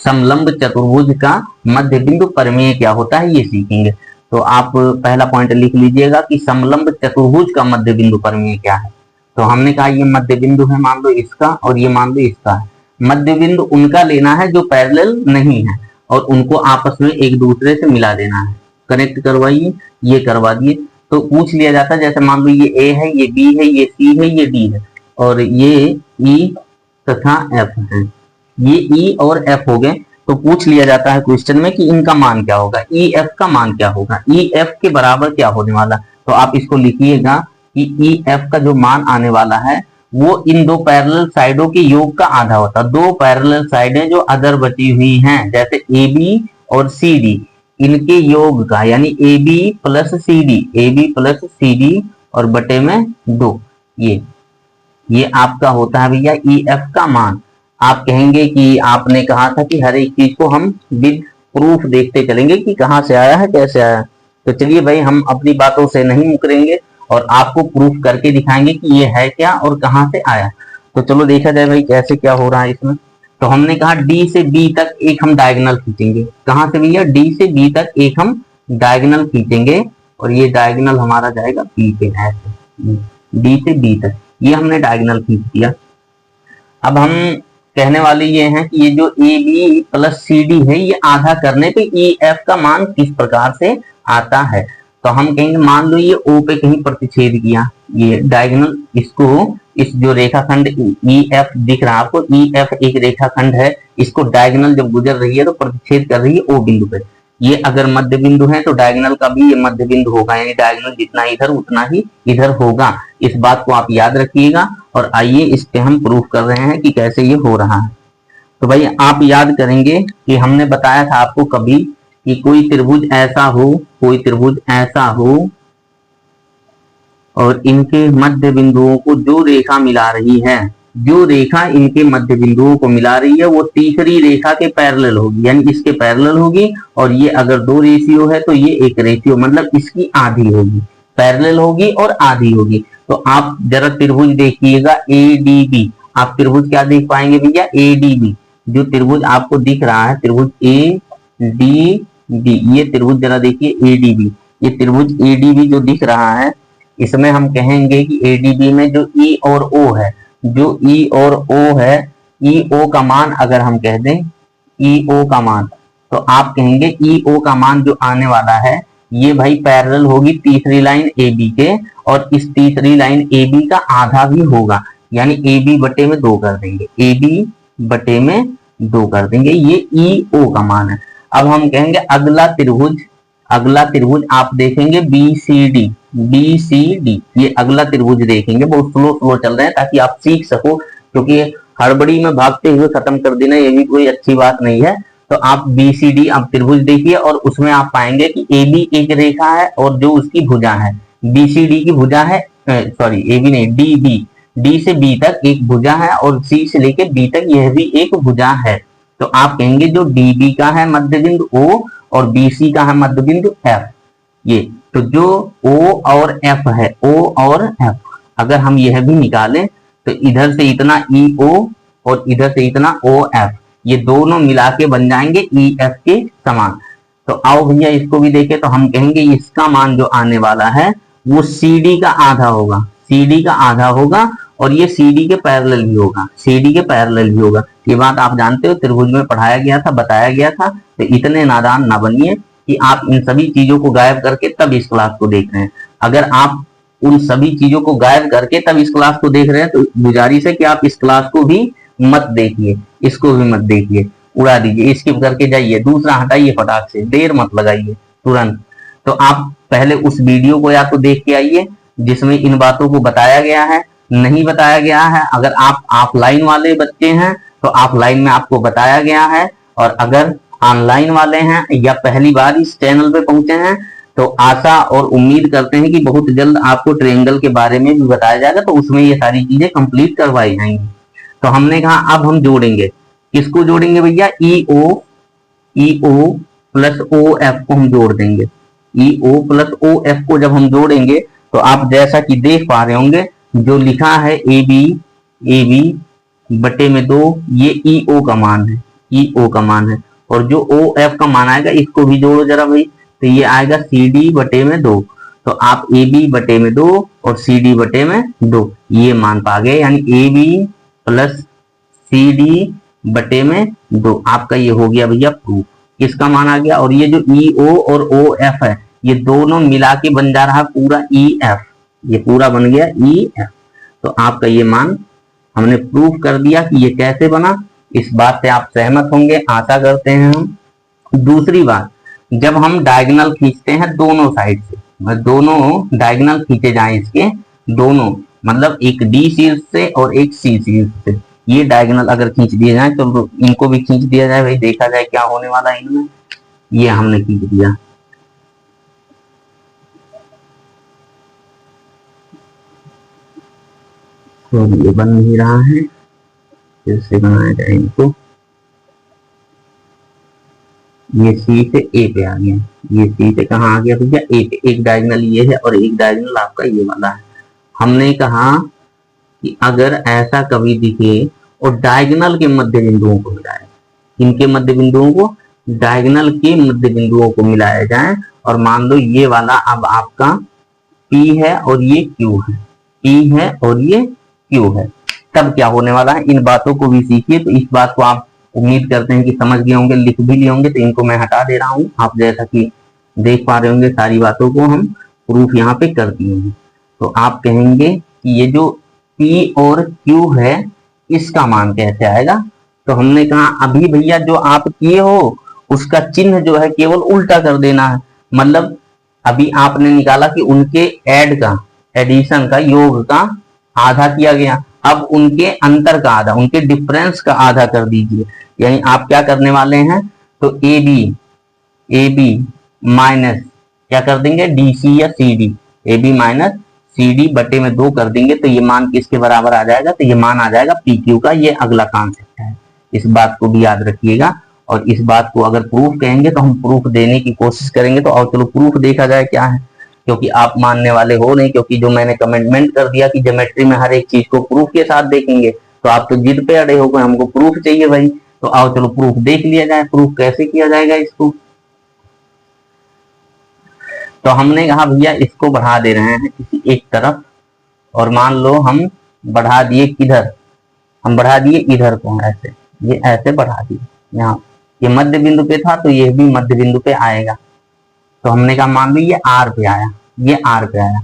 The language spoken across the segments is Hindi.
समलंब चतुर्भुज का मध्य बिंदु परिमेय क्या होता है ये सीखेंगे। तो आप पहला पॉइंट लिख लीजिएगा कि समलंब चतुर्भुज का मध्य बिंदु परिमेय क्या है। तो हमने कहा ये मध्य बिंदु है, मान लो इसका, और ये मान लो इसका है। मध्य बिंदु उनका लेना है जो पैरेलल नहीं है, और उनको आपस में एक दूसरे से मिला देना है। कनेक्ट करवाइए, ये करवा दिए। तो पूछ लिया जाता है, जैसे मान लो ये ए है, ये बी है, ये सी है, ये डी है, और ये ई तथा एफ है। ये ई और एफ हो गए। तो पूछ लिया जाता है क्वेश्चन में कि इनका मान क्या होगा, ई एफ का मान क्या होगा, ई एफ के बराबर क्या होने वाला। तो आप इसको लिखिएगा कि ई एफ का जो मान आने वाला है वो इन दो पैरेलल साइडों के योग का आधा होता है। दो पैरेलल साइडें जो अदर बची हुई हैं, जैसे ए बी और सी डी, इनके योग का, यानी A B plus C D, A B plus C D और बटे में 2, ये आपका होता है भैया ई एफ का मान। आप कहेंगे कि आपने कहा था कि हर एक चीज को हम विद प्रूफ देखते चलेंगे कि कहां से आया है, कैसे आया है। तो चलिए भाई, हम अपनी बातों से नहीं मुकरेंगे और आपको प्रूफ करके दिखाएंगे कि ये है क्या और कहां से आया। तो चलो देखा जाए भाई कैसे क्या हो रहा है इसमें। तो हमने कहा डी से बी तक एक हम डायगोनल खींचेंगे। कहां से भैया, डी से बी तक एक हम डायगोनल खींचेंगे, और ये डायगोनल हमारा जाएगा बी पे, ऐसे डी से बी तक ये हमने डायगोनल खींच दिया। अब हम कहने वाले ये हैं कि ये जो A B plus C D है, ये आधा करने पे ई एफ का मान किस प्रकार से आता है। तो हम कहेंगे मान लो ये ओ पे कहीं प्रतिच्छेद किया, ये डायगोनल, इसको, इस जो रेखाखंड ई एफ दिख रहा है आपको, ई एफ एक रेखाखंड है, इसको डायगोनल जब गुजर रही है तो प्रतिच्छेद कर रही है ओ बिंदु पे। ये अगर मध्य बिंदु है तो डायगोनल का भी ये मध्य बिंदु होगा, यानी डायगोनल जितना इधर उतना ही इधर होगा। इस बात को आप याद रखिएगा। और आइए इस पे हम प्रूफ कर रहे हैं कि कैसे ये हो रहा है। तो भाई आप याद करेंगे कि हमने बताया था आपको कभी कि कोई त्रिभुज ऐसा हो, कोई त्रिभुज ऐसा हो और इनके मध्य बिंदुओं को जो रेखा मिला रही है, जो रेखा इनके मध्य बिंदुओं को मिला रही है वो तीसरी रेखा के पैरेलल होगी, यानी इसके पैरेलल होगी। और ये अगर 2 रेशियो है तो ये 1 रेशियो, मतलब इसकी आधी होगी, पैरेलल होगी और आधी होगी। तो आप जरा त्रिभुज देखिएगा ए डी बी, आप त्रिभुज क्या देख पाएंगे भैया, ए डी बी। जो त्रिभुज आपको दिख रहा है, त्रिभुज ए डी बी, ये त्रिभुज जरा देखिए ए डी बी, ये त्रिभुज ए डी बी जो दिख रहा है, इसमें हम कहेंगे कि ए डी बी में जो ई और ओ है, जो ई और ओ है, ई ओ का मान अगर हम कह दें ई ओ का मान, तो आप कहेंगे ई ओ का मान जो आने वाला है ये भाई पैरेलल होगी तीसरी लाइन ए बी के, और इस तीसरी लाइन ए बी का आधा भी होगा, यानी ए बी बटे में 2 कर देंगे, ए बी बटे में 2 कर देंगे, ये ई ओ का मान है। अब हम कहेंगे अगला त्रिभुज, अगला त्रिभुज आप देखेंगे B C D, B C D, ये अगला त्रिभुज देखेंगे। बहुत स्लो स्लो चल रहे हैं ताकि आप सीख सको, क्योंकि हड़बड़ी में भागते हुए खत्म कर देना ये भी कोई अच्छी बात नहीं है। तो आप बी सी डी आप त्रिभुज देखिए, और उसमें आप पाएंगे कि ए बी एक रेखा है और जो उसकी भुजा है, बी सी डी की भुजा है, सॉरी ए बी नहीं, डी बी, डी से बी तक एक भुजा है और सी से लेके बी तक यह भी एक भुजा है। तो आप कहेंगे जो डी बी का है मध्य बिंदु ओ और बी सी का है मध्य बिंदु एफ, ये तो जो ओ और एफ है, ओ और एफ, अगर हम यह भी निकालें तो इधर से इतना ई ओ और इधर से इतना ओ एफ, ये दोनों मिला के बन जाएंगे ई एफ के समान। तो आओ भैया इसको भी देखें। तो हम कहेंगे इसका मान जो आने वाला है वो सी डी का आधा होगा, सी डी का आधा होगा, और ये सी डी के पैरेलल भी होगा, सी डी के पैरेलल भी होगा। ये बात आप जानते हो, त्रिभुज में पढ़ाया गया था, बताया गया था। तो इतने नादान ना बनिए कि आप इन सभी चीजों को गायब करके तब इस क्लास को देख रहे हैं। अगर आप उन सभी चीजों को गायब करके तब इस क्लास को देख रहे हैं तो गुजारिश है कि आप इस क्लास को भी मत देखिए, इसको भी मत देखिए, उड़ा दीजिए, स्किप करके जाइए, दूसरा हटाइए, फटाक से देर मत लगाइए तुरंत। तो आप पहले उस वीडियो को या तो देख के आइए जिसमें इन बातों को बताया गया है, नहीं बताया गया है। अगर आप ऑफलाइन वाले बच्चे हैं तो ऑफलाइन में आपको बताया गया है, और अगर ऑनलाइन वाले हैं या पहली बार इस चैनल पे पहुंचे हैं तो आशा और उम्मीद करते हैं कि बहुत जल्द आपको ट्रायंगल के बारे में भी बताया जाएगा, तो उसमें ये सारी चीजें कंप्लीट करवाई जाएंगी। तो हमने कहा अब हम जोड़ेंगे, किसको जोड़ेंगे भैया, ई ओ प्लस ओ एफ को हम जोड़ देंगे। ई ओ प्लस ओ एफ को जब हम जोड़ेंगे तो आप जैसा कि देख पा रहे होंगे जो लिखा है ए बी बटे में 2, ये ई ओ का मान है, ई ओ का मान है, और जो ओ एफ का मान आएगा इसको भी जोड़ो जरा भाई, तो ये आएगा सी डी बटे में 2। तो आप ए बी बटे में 2 और सी डी बटे में 2 ये मान पा गए, यानी A B plus C D बटे में 2 आपका ये हो गया भैया प्रूफ। किसका मान आ गया, और ये जो ई ओ और ओ एफ है ये दोनों मिला के बन जा रहा है पूरा ई एफ, ये पूरा बन गया ई एफ। तो आपका ये मान हमने प्रूफ कर दिया कि ये कैसे बना। इस बात से आप सहमत होंगे आशा करते हैं हम। दूसरी बात, जब हम डायगोनल खींचते हैं दोनों साइड से, दोनों डायगोनल खींचे जाएं इसके दोनों, मतलब एक डी शीर्ष से और एक सी शीर्ष से, ये डायगोनल अगर खींच दिए जाए तो इनको भी खींच दिया जाए भाई, देखा जाए क्या होने वाला है इनमें। ये हमने खींच दिया, तो ये बन नहीं रहा है, फिर से बनाया जाए इनको। ये सी से ए पे आ गया, ये सी से कहाँ आ गया भैया ए पे, एक डायगोनल ये है और एक डायगोनल आपका ये वाला है। हमने कहा कि अगर ऐसा कभी दिखे और डायगोनल के मध्य बिंदुओं को मिलाए, इनके मध्य बिंदुओं को डायगोनल के मध्य बिंदुओं को मिलाया जाए, और मान लो ये वाला अब आपका P है और ये Q है, P है और ये Q है, तब क्या होने वाला है, इन बातों को भी सीखिए। तो इस बात को आप उम्मीद करते हैं कि समझ गए होंगे, लिख भी लिए होंगे, तो इनको मैं हटा दे रहा हूं। आप जैसा कि देख पा रहे होंगे सारी बातों को हम प्रूफ यहाँ पे कर दिए हैं। तो आप कहेंगे कि ये जो P और Q है इसका मान कैसे आएगा, तो हमने कहा अभी भैया जो आप किए हो उसका चिन्ह जो है केवल उल्टा कर देना है। मतलब अभी आपने निकाला कि उनके ऐड का, एडिशन का, योग का आधा किया गया, अब उनके अंतर का आधा, उनके डिफरेंस का आधा कर दीजिए। यानी आप क्या करने वाले हैं, तो ए बी माइनस क्या कर देंगे डी सी या C D, A B minus C D बटे में 2 कर देंगे, तो ये मान किसके बराबर आ जाएगा, तो ये मान आ जाएगा पी क्यू का। ये अगला कॉन्सेप्ट है, इस बात को भी याद रखिएगा। और इस बात को अगर प्रूफ कहेंगे तो हम प्रूफ देने की कोशिश करेंगे। तो और चलो प्रूफ देखा जाए क्या है, क्योंकि आप मानने वाले हो नहीं, क्योंकि जो मैंने कमेंटमेंट कर दिया कि ज्योमेट्री में हर एक चीज को प्रूफ के साथ देखेंगे, तो आप तो जिद पे अड़े हो गए, हमको प्रूफ चाहिए भाई। तो आओ चलो प्रूफ देख लिया जाए, प्रूफ कैसे किया जाएगा इसको। तो हमने कहा भैया इसको बढ़ा दे रहे हैं किसी एक तरफ, और मान लो हम बढ़ा दिए किधर, हम बढ़ा दिए इधर को, ऐसे ये ऐसे बढ़ा दिए, यहाँ ये मध्य बिंदु पे था तो ये भी मध्य बिंदु पे आएगा। तो हमने कहा मान लो ये आर पे आया, ये आर पे आया,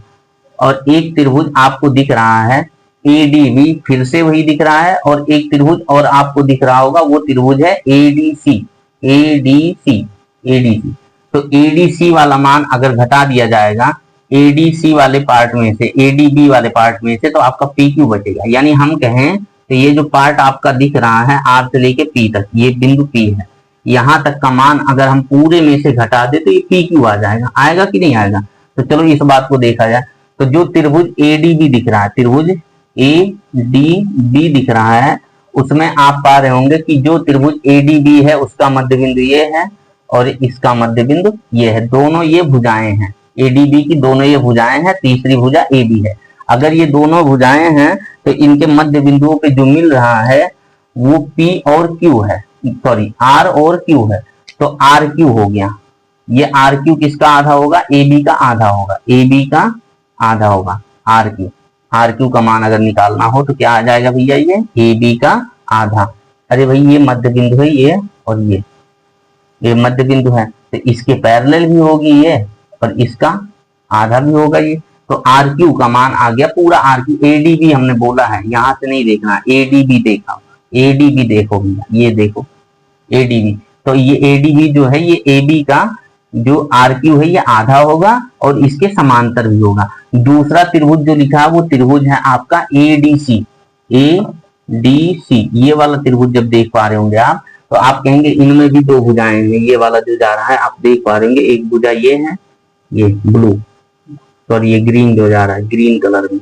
और एक त्रिभुज आपको दिख रहा है एडीबी, फिर से वही दिख रहा है, और एक त्रिभुज और आपको दिख रहा होगा, वो त्रिभुज है एडीसी, एडीसी, एडीसी। तो एडीसी वाला मान अगर घटा दिया जाएगा एडीसी वाले पार्ट में से, एडीबी वाले पार्ट में से, तो आपका पी क्यू बचेगा। यानी हम कहें तो ये जो पार्ट आपका दिख रहा है आर से लेके पी तक, ये बिंदु पी है, यहां तक का मान अगर हम पूरे में से घटा दे तो ये पी क्यू आ जाएगा। आएगा कि नहीं आएगा, तो चलो इस बात को देखा जाए। तो जो त्रिभुज एडीबी दिख रहा है, त्रिभुज एडीबी दिख रहा है, उसमें आप पा रहे होंगे कि जो त्रिभुज एडीबी है उसका मध्य बिंदु ये है और इसका मध्य बिंदु ये है, दोनों ये भुजाएं हैं, एडीबी की दोनों ये भुजाएं हैं, तीसरी भुजा एबी है। अगर ये दोनों भुजाएं हैं तो इनके मध्य बिंदुओं पे जो मिल रहा है वो पी और क्यू है, सॉरी आर और क्यू है, तो आर क्यू हो गया। ये आर क्यू किसका आधा होगा, ए बी का आधा होगा, ए बी का आधा होगा आर क्यू। आर क्यू का मान अगर निकालना हो तो क्या आ जाएगा भैया, ये ए बी का आधा। अरे भाई ये मध्य बिंदु है ये, और ये मध्य बिंदु है, तो इसके पैरेलल भी होगी ये, और इसका आधा भी होगा ये। तो आर क्यू का मान आ गया पूरा आर क्यू। एडीबी हमने बोला है, यहां से नहीं देखना, एडीबी देखा, एडीबी देखो भैया, ये देखो एडीबी। तो ये एडीबी जो है ये एबी का जो आर क्यू है ये आधा होगा और इसके समांतर भी होगा। दूसरा त्रिभुज जो लिखा है वो त्रिभुज है आपका एडीसी, एडीसी, ये वाला त्रिभुज जब देख पा रहे होंगे आप, तो आप कहेंगे इनमें भी दो भुजाएं हैं, ये वाला जो जा रहा है आप देख पा रहे होंगे, एक भुजा ये है, ये ब्लू, और ये ग्रीन जो जा रहा है ग्रीन कलर में,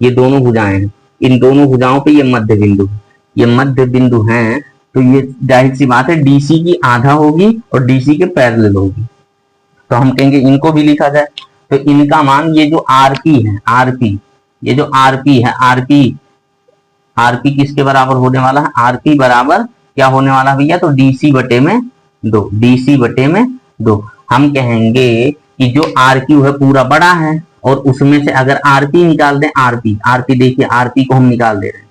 ये दोनों भुजाएं हैं। इन दोनों भुजाओं पे ये मध्य बिंदु है, ये मध्य बिंदु हैं, तो ये जाहिर सी बात है डीसी की आधा होगी और डीसी के पैरेलल होगी। तो हम कहेंगे इनको भी लिखा जाए, तो इनका मान ये जो आरपी है, आरपी, ये जो आरपी है, आरपी किसके बराबर होने वाला है, आरपी बराबर क्या होने वाला भैया, तो डीसी बटे में 2, डीसी बटे में 2। हम कहेंगे कि जो आर क्यू है पूरा बड़ा है और उसमें से अगर आरपी निकाल दें, आरपी आरपी देखिए आरपी को हम निकाल दे रहे हैं,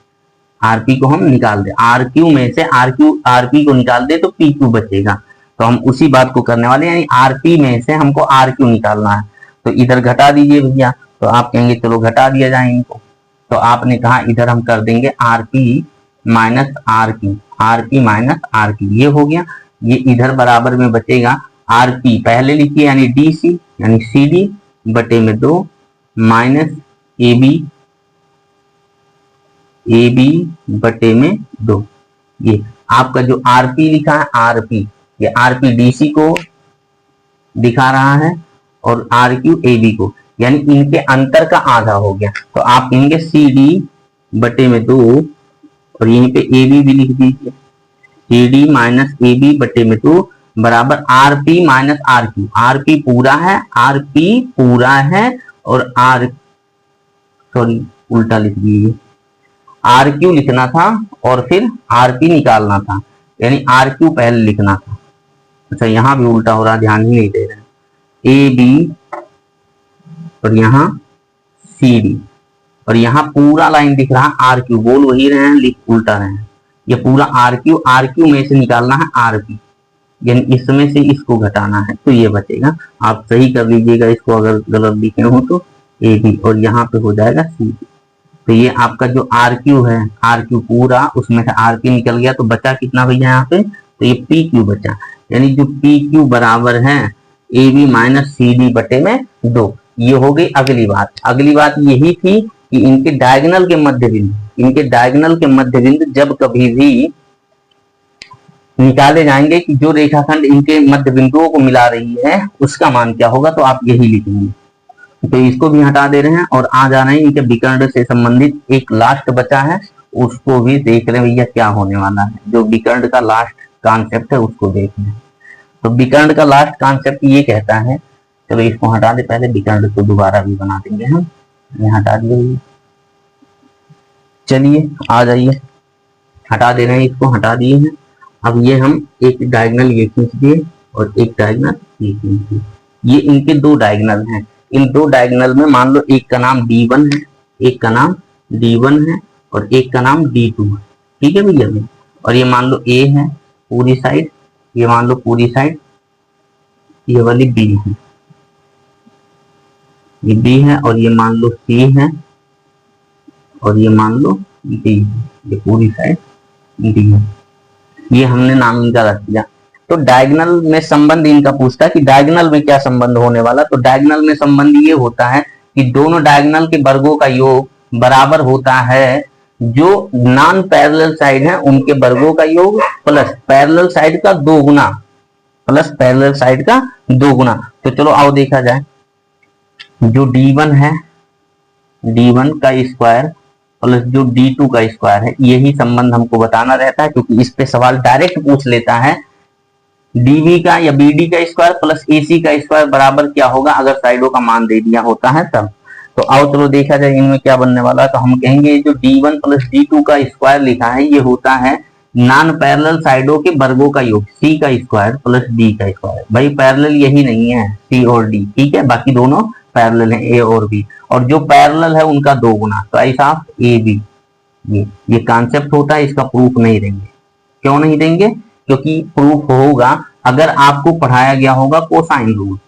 आरपी को हम निकाल दे, आर क्यू में से आरपी को निकाल दे तो पी क्यू बचेगा। तो हम उसी बात को करने वाले, यानी आरपी में से हमको आर क्यू निकालना है। तो इधर घटा दीजिए भैया, तो आप कहेंगे चलो घटा दिया जाए इनको। तो आपने कहा इधर हम कर देंगे RP minus R Q, RP minus R Q, ये हो गया। ये इधर बराबर में बचेगा आरपी पहले लिखिए यानी डीसी यानी सीडी बटे में 2 माइनस एबी बटे में 2। ये आपका जो आरपी लिखा है, आरपी, ये आरपी डीसी को दिखा रहा है और आरक्यू एबी को, यानी इनके अंतर का आधा हो गया। तो आप कहेंगे सीडी बटे में 2 और यहीं पे एबी भी लिख दीजिए, सीडी माइनस एबी बटे में 2 बराबर आरपी माइनस आरक्यू। आरपी पूरा है, आरपी पूरा है और उल्टा लिख दीजिए, आरक्यू लिखना था और फिर आरपी निकालना था, यानी आरक्यू पहले लिखना था। अच्छा यहां भी उल्टा हो रहा, ध्यान ही नहीं दे रहे। ए बी और यहाँ सी डी और यहाँ पूरा लाइन दिख रहा आर क्यू, बोल वही रहे हैं लिख उल्टा रहे हैं। ये पूरा आर क्यू में से निकालना है आरपी, यानी इसमें से इसको घटाना है, तो ये बचेगा। आप सही कर लीजिएगा इसको अगर गलत लिखे हो तो, ए बी और यहाँ पे हो जाएगा सी डी। तो ये आपका जो आर क्यू है, आर क्यू पूरा, उसमें से आर पी निकल गया तो बचा कितना भैया यहाँ पे, तो ये पी क्यू बचा, यानी जो पी क्यू बराबर है A B minus C D बटे में 2। ये हो गई अगली बात। अगली बात यही थी कि इनके डायगोनल के मध्य बिंदु, इनके डायगोनल के मध्य बिंदु जब कभी भी निकाले जाएंगे कि जो रेखाखंड इनके मध्य बिंदुओं को मिला रही है उसका मान क्या होगा, तो आप यही लिखेंगे। तो इसको भी हटा दे रहे हैं और आ जा रहे हैं इनके विकर्ण से संबंधित एक लास्ट बचा है, उसको भी देख रहे हैं भैया क्या होने वाला है। जो विकर्ण का लास्ट कॉन्सेप्ट है उसको देख रहे हैं। तो विकर्ण का लास्ट कॉन्सेप्ट ये कहता है, चलो इसको हटा दे, पहले विकर्ण को दोबारा भी बना देंगे हम, ये हटा दिए। चलिए आ जाइए, हटा दे रहे हैं, इसको हटा दिए हैं। अब ये हम एक डायगोनल ये खींच दिए और एक डायगोनल ये खींच दिए, ये इनके दो डायगोनल हैं। इन दो डायगोनल में मान लो एक का नाम D1 है, एक का नाम D1 है और एक का नाम D2 है, ठीक है भैया। और ये मान लो A है पूरी साइड, ये मान लो पूरी साइड, ये वाली B है, ये B है और ये मान लो C है और ये मान लो D है, ये पूरी साइड D है। ये हमने नाम इनका रख दिया। तो डायगोनल में संबंध इनका पूछता है कि डायगोनल में क्या संबंध होने वाला। तो डायगोनल में संबंध ये होता है कि दोनों डायगोनल के वर्गों का योग बराबर होता है जो नॉन पैरेलल साइड है उनके वर्गों का योग प्लस पैरेलल साइड का 2 गुना, प्लस पैरेलल साइड का 2 गुना। तो चलो आओ देखा जाए, जो D1 है, D1 का स्क्वायर प्लस जो D2 का स्क्वायर है, यही संबंध हमको बताना रहता है क्योंकि इस पे सवाल डायरेक्ट पूछ लेता है DB का या BD का स्क्वायर प्लस AC का स्क्वायर बराबर क्या होगा अगर साइडों का मान दे दिया होता है तब। तो आओ चलो देखा जाए इनमें क्या बनने वाला है। तो हम कहेंगे जो D1 प्लस D2 का स्क्वायर लिखा है ये होता है नॉन पैरेलल साइडों के वर्गों का योग, C का स्क्वायर प्लस D का स्क्वायर। भाई पैरेलल यही नहीं है C और D, ठीक है, बाकी दोनों पैरेलल है A और B, और जो पैरेलल है उनका 2 गुना। तो ऐसा AB, ये कॉन्सेप्ट होता है, इसका प्रूफ नहीं देंगे। क्यों नहीं देंगे? क्योंकि प्रूफ होगा अगर आपको पढ़ाया गया होगा कोसाइन रूल,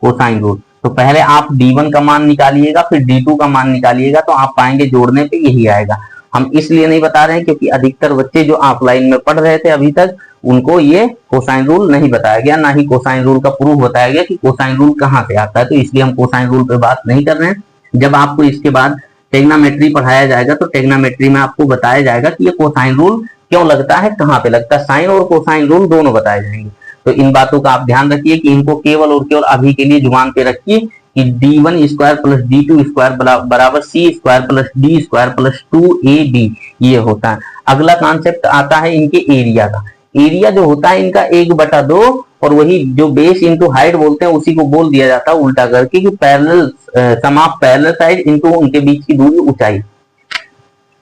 कोसाइन रूल। तो पहले आप D1 का मान निकालिएगा फिर D2 का मान निकालिएगा, तो आप पाएंगे जोड़ने पे यही आएगा। हम इसलिए नहीं बता रहे हैं क्योंकि अधिकतर बच्चे जो ऑफलाइन में पढ़ रहे थे अभी तक उनको ये कोसाइन रूल नहीं बताया गया, ना ही कोसाइन रूल का प्रूफ बताया गया कि कोसाइन रूल कहाँ से आता है। तो इसलिए हम कोसाइन रूल पे बात नहीं कर रहे हैं। जब आपको इसके बाद टेग्नोमेट्री पढ़ाया जाएगा तो टेग्नोमेट्री में आपको बताया जाएगा कि ये कोसाइन रूल क्यों लगता है, कहाँ पे लगता है, साइन और कोसाइन रूल दोनों बताए जाएंगे। तो इन बातों का आप ध्यान रखिए कि इनको केवल और केवल अभी के लिए जुबान पे रखिए कि D1 square plus D2 square बराबर C square plus D square plus 2AB, ये होता है। अगला कॉन्सेप्ट आता है इनके एरिया का। एरिया जो होता है इनका 1/2 और वही जो बेस इंटू हाइट बोलते हैं उसी को बोल दिया जाता है उल्टा करके कि parallel sum of parallel side into उनके बीच की दूरी ऊंचाई।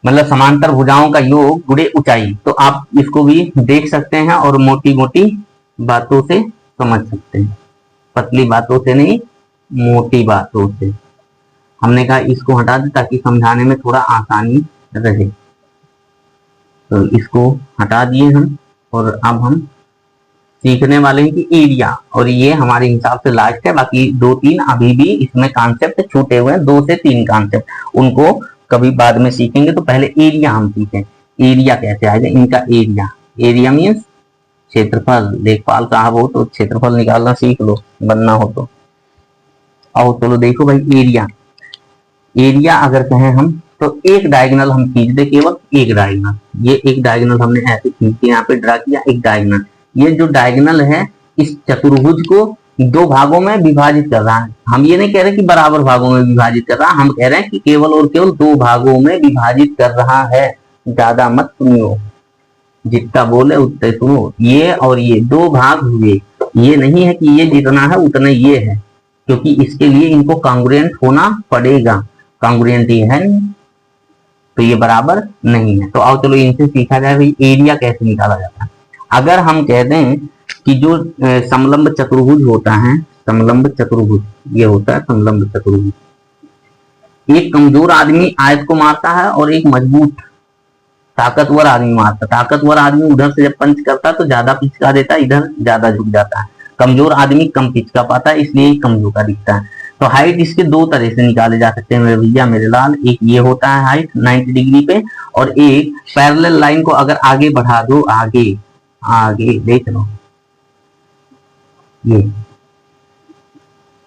मतलब समांतर भुजाओं का योग गुणे ऊंचाई। तो आप इसको भी देख सकते हैं और मोटी मोटी बातों से समझ सकते हैं, पतली बातों से नहीं, मोटी बातों से। हमने कहा इसको हटा दें ताकि समझाने में थोड़ा आसानी रहे, तो इसको हटा दिए हम। और अब हम सीखने वाले हैं कि एरिया, और ये हमारे हिसाब से लास्ट है, बाकी 2-3 अभी भी इसमें कॉन्सेप्ट छूटे हुए हैं, 2 से 3 कॉन्सेप्ट, उनको कभी बाद में सीखेंगे। तो पहले एरिया हम सीखें, एरिया कैसे आएगा इनका। एरिया, एरिया मीन्स क्षेत्रफल। लेखपाल साहब हो तो क्षेत्रफल निकालना सीख लो, बनना हो तो। आओ चलो देखो भाई, एरिया, एरिया अगर कहें हम तो एक डायगोनल हम खींच दे, केवल एक डायगोनल। ये एक डायगोनल हमने ऐसे खींच के यहाँ पे ड्रा किया, एक डायगोनल। ये जो डायगोनल है इस चतुर्भुज को 2 भागों में विभाजित कर रहा है। हम ये नहीं कह रहे कि बराबर भागों में विभाजित कर रहा, हम कह रहे हैं कि केवल और केवल 2 भागों में विभाजित कर रहा है। ज्यादा मत सुनियो, जितना बोले उतने सुनो। ये और ये 2 भाग हुए, ये नहीं है कि ये जितना है उतना ये है, क्योंकि इसके लिए इनको कांग्रुएंट होना पड़ेगा। कांग्रुएंट ये है नहीं तो ये बराबर नहीं है। तो आओ चलो इनसे सीखा जाए भाई एरिया कैसे निकाला जाता है। अगर हम कह दें कि जो समलंब चतुर्भुज होता है, समलंब चतुर्भुज, ये होता है समलंब चतुर्भुज। एक कमजोर आदमी आयत को मारता है और एक मजबूत ताकतवर आदमी मारता। ताकतवर आदमी उधर से जब पंच करता है तो ज्यादा पिचका देता है, इधर ज्यादा झुक जाता है। कमजोर आदमी कम पिचका पाता है, इसलिए कम झुका दिखता है। तो हाइट इसके 2 तरह से निकाले जा सकते हैं मेरे भैया मेरे लाल। एक ये होता है हाइट 90 डिग्री पे, और एक पैरेलल लाइन को अगर आगे बढ़ा दो, आगे आगे देख लो ये,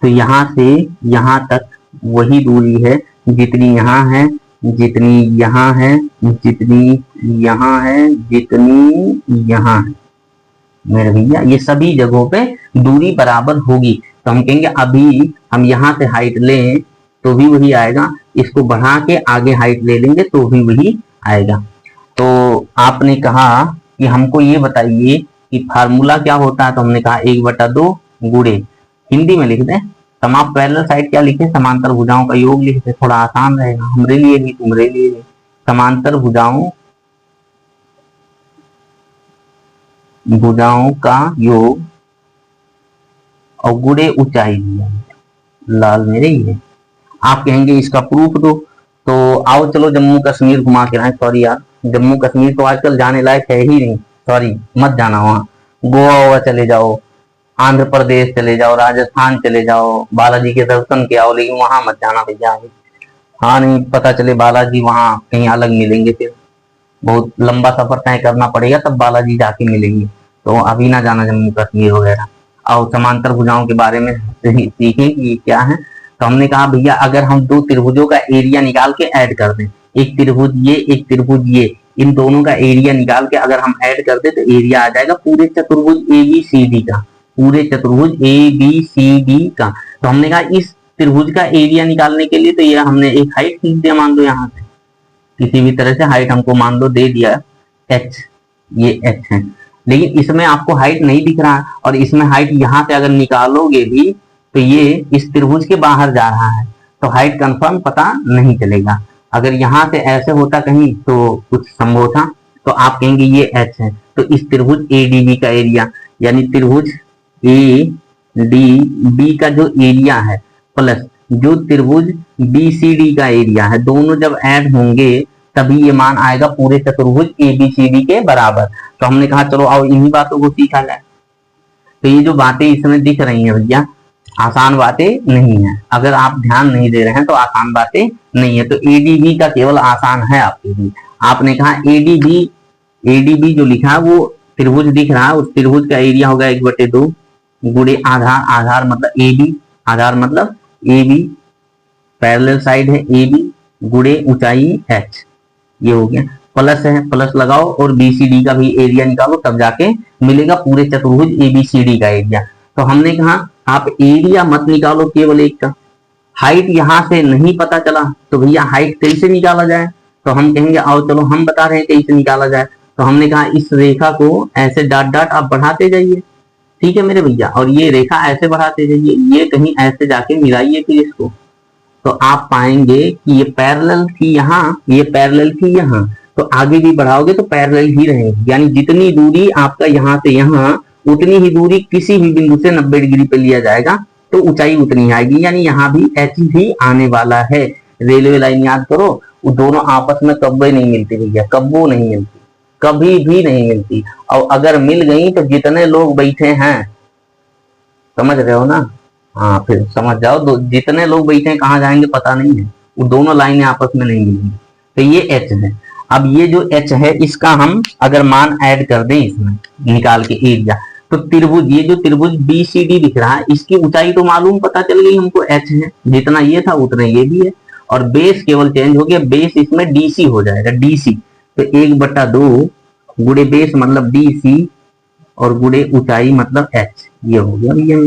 तो यहां से यहां तक वही दूरी है जितनी यहां है, जितनी यहां है, जितनी यहां है, जितनी यहां है मेरे भैया। ये सभी जगहों पे दूरी बराबर होगी। तो हम कहेंगे अभी हम यहाँ से हाइट लें तो भी वही आएगा, इसको बढ़ा के आगे हाइट ले लेंगे तो भी वही आएगा। तो आपने कहा कि हमको ये बताइए कि फार्मूला क्या होता है, तो हमने कहा 1/2 गुणे, हिंदी में लिख दें। तो हम आप पैरेलल साइड क्या लिखे, समांतर भुजाओं का योग लिखते, थोड़ा आसान रहेगा हमरे लिए भी तुम्हारे लिए भी। समांतर भुजाओं का योग और गुणे ऊंचाई दिया लाल मेरे ही है। आप कहेंगे इसका प्रूफ दो, तो आओ चलो जम्मू कश्मीर घुमा के आए। सॉरी यार, जम्मू कश्मीर तो आजकल जाने लायक है ही नहीं, सॉरी मत जाना वहां। गोवा चले जाओ, आंध्र प्रदेश चले जाओ, राजस्थान चले जाओ, बालाजी के दर्शन के आओ, लेकिन वहां मत जाना भैया। हाँ नहीं पता चले बालाजी वहां कहीं अलग मिलेंगे, फिर बहुत लंबा सफर तय करना पड़ेगा तब बालाजी जाके मिलेंगे। तो अभी ना जाना जम्मू कश्मीर वगैरह। और समांतर भुजाओं के बारे में सीखें कि क्या है। तो हमने कहा भैया अगर हम 2 त्रिभुजों का एरिया निकाल के ऐड कर दें, एक त्रिभुज ये, एक त्रिभुज ये, इन दोनों का एरिया निकाल के अगर हम ऐड कर दे तो एरिया आ जाएगा पूरे चतुर्भुज ABCD का, पूरे चतुर्भुज ABCD का। तो हमने कहा इस त्रिभुज का एरिया निकालने के लिए तो ये हमने एक हाइट खींच दिया, मान लो यहाँ से किसी भी तरह से हाइट हमको मान लो दे दिया h, ये h है, लेकिन इसमें आपको हाइट नहीं दिख रहा है, और इसमें हाइट यहाँ से अगर निकालोगे भी तो ये इस त्रिभुज के बाहर जा रहा है, तो हाइट कंफर्म पता नहीं चलेगा। अगर यहाँ से ऐसे होता कहीं तो कुछ संभव था, तो आप कहेंगे ये h है। तो इस त्रिभुज ADB का एरिया, यानी त्रिभुज ADB का जो एरिया है प्लस जो त्रिभुज BCD का एरिया है, दोनों जब ऐड होंगे तभी ये मान आएगा पूरे चतुर्भुज ABCD के बराबर। तो हमने कहा चलो आओ इन्हीं बातों को सीखा जाए। तो ये जो बातें इसमें दिख रही हैं भैया, आसान बातें नहीं है, अगर आप ध्यान नहीं दे रहे हैं तो आसान बातें नहीं है। तो ADB का केवल आसान है आपके लिए। आपने कहा ADB जो लिखा है वो त्रिभुज दिख रहा है, उस त्रिभुज का एरिया होगा 1/2 गुणे आधार, आधार मतलब AB, आधार मतलब AB, पैरेलल साइड है AB, गुणे ऊंचाई h, ये हो गया। प्लस है, प्लस लगाओ और BCD का भी एरिया निकालो, तब जाके मिलेगा पूरे चतुर्भुज ABCD का एरिया। तो हमने कहा आप एरिया मत निकालो केवल एक का, हाइट यहां से नहीं पता चला तो भैया हाइट कैसे निकाला जाए, तो हम कहेंगे आओ चलो हम बता रहे हैं कैसे निकाला जाए। तो हमने कहा इस रेखा को ऐसे डॉट डॉट आप बढ़ाते जाइए, ठीक है मेरे भैया, और ये रेखा ऐसे बढ़ाते जाइए, ये कहीं ऐसे जाके मिलाइए फिर इसको, तो आप पाएंगे कि ये पैरेलल थी यहाँ, ये पैरेलल थी यहाँ, तो आगे भी बढ़ाओगे तो पैरेलल ही रहेंगे। यानी जितनी दूरी आपका यहाँ से यहाँ, उतनी ही दूरी किसी भी बिंदु से 90 डिग्री पे लिया जाएगा तो ऊंचाई उतनी आएगी। यानी यहाँ भी एच ही आने वाला है। रेलवे लाइन याद करो, वो दोनों आपस में कब्बे नहीं मिलती भैया, कब्बो नहीं मिलती, कभी भी नहीं मिलती। और अगर मिल गई तो जितने लोग बैठे हैं, समझ रहे हो ना, हाँ फिर समझ जाओ, जितने लोग बैठे हैं कहाँ जाएंगे पता नहीं है, वो दोनों लाइनें आपस में नहीं मिलेंगी। तो ये एच है। अब ये जो एच है इसका हम अगर मान ऐड कर दें इसमें निकाल के एरिया, तो त्रिभुज, ये जो त्रिभुज बी सी डी दिख रहा है, इसकी ऊंचाई तो मालूम पता चल गई हमको, एच है, जितना ये था उतना ये भी है। और बेस केवल चेंज हो गया, बेस इसमें डीसी हो जाएगा, डीसी। तो 1/2 गुड़े बेस मतलब डीसी और गुड़े ऊंचाई मतलब एच, ये हो गया भैया।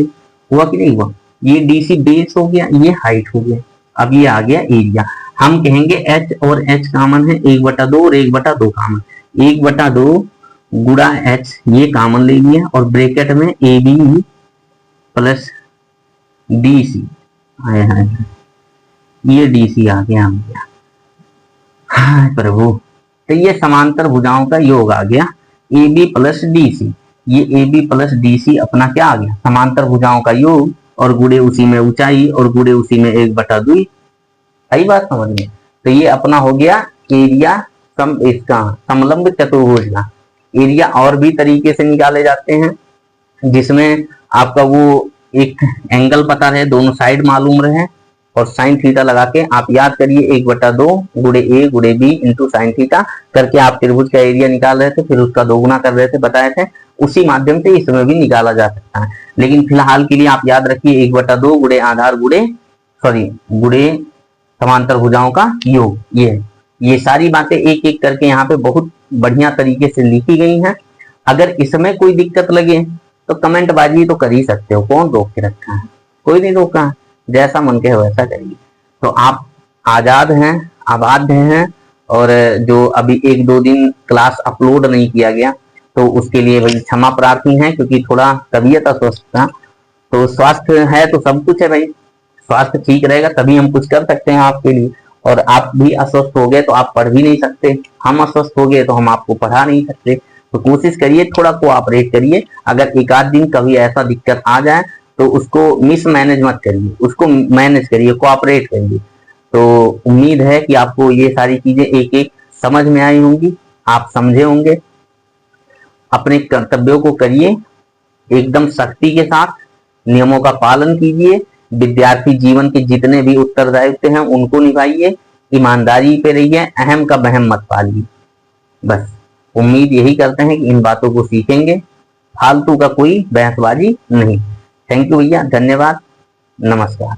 हुआ कि नहीं हुआ? ये डीसी बेस हो गया, ये हाइट हो गया। अब ये आ गया एरिया। हम कहेंगे एच और एच कॉमन है, 1/2 और 1/2 कॉमन, 1/2 गुड़ा एच ये कॉमन ले लिया, और ब्रैकेट में A B plus D C, ये डीसी आ गया हम गया। हाँ प्रभु, तो ये समांतर भुजाओं का योग आ गया, A B plus D C. ये A B plus D C अपना क्या आ गया? समांतर भुजाओं का योग, और गुड़े उसी में ऊंचाई, और गुड़े उसी में 1/2। सही बात समझ में? तो ये अपना हो गया एरिया इसका समलंब चतुर्भुज का। एरिया और भी तरीके से निकाले जाते हैं, जिसमें आपका वो एक एंगल पता रहे, दोनों साइड मालूम रहे, और साइन थीटा लगा के आप याद करिए 1/2 गुड़े ए गुड़े बी इंटू साइन थीटा करके आप त्रिभुज का एरिया निकाल रहे थे, फिर उसका दोगुना कर रहे थे, बताए थे। उसी माध्यम से इसमें भी निकाला जा सकता है, लेकिन फिलहाल के लिए आप याद रखिए 1/2 गुड़े आधार गुड़े समांतर भुजाओं का योग। ये सारी बातें एक एक करके यहाँ पे बहुत बढ़िया तरीके से लिखी गई हैं। अगर इसमें कोई दिक्कत लगे तो कमेंट बाजी तो कर ही सकते हो, कौन रोक के रखा है? कोई नहीं रोका है, जैसा मन के वैसा करिए। तो आप आजाद हैं, आबाद हैं। और जो अभी 1-2 दिन क्लास अपलोड नहीं किया गया तो उसके लिए भाई क्षमा प्रार्थी हैं, क्योंकि थोड़ा तबीयत अस्वस्थ था। तो स्वास्थ्य है तो सब कुछ है भाई, स्वास्थ्य ठीक रहेगा तभी हम कुछ कर सकते हैं आपके लिए। और आप भी अस्वस्थ हो गए तो आप पढ़ भी नहीं सकते, हम अस्वस्थ हो गए तो हम आपको पढ़ा नहीं सकते। तो कोशिश करिए, थोड़ा कोऑपरेट करिए। अगर एक आध दिन कभी ऐसा दिक्कत आ जाए तो उसको मिस मैनेज मत करिए, उसको मैनेज करिए, कोऑपरेट करिए। तो उम्मीद है कि आपको ये सारी चीजें एक एक समझ में आई होंगी, आप समझे होंगे। अपने कर्तव्यों को करिए एकदम सख्ती के साथ, नियमों का पालन कीजिए। विद्यार्थी जीवन के जितने भी उत्तरदायित्व हैं उनको निभाइए, ईमानदारी पे रहिए, अहम का बहम मत पालिए। बस उम्मीद यही करते हैं कि इन बातों को सीखेंगे, फालतू का कोई बहसबाजी नहीं। थैंक यू भैया, धन्यवाद, नमस्कार।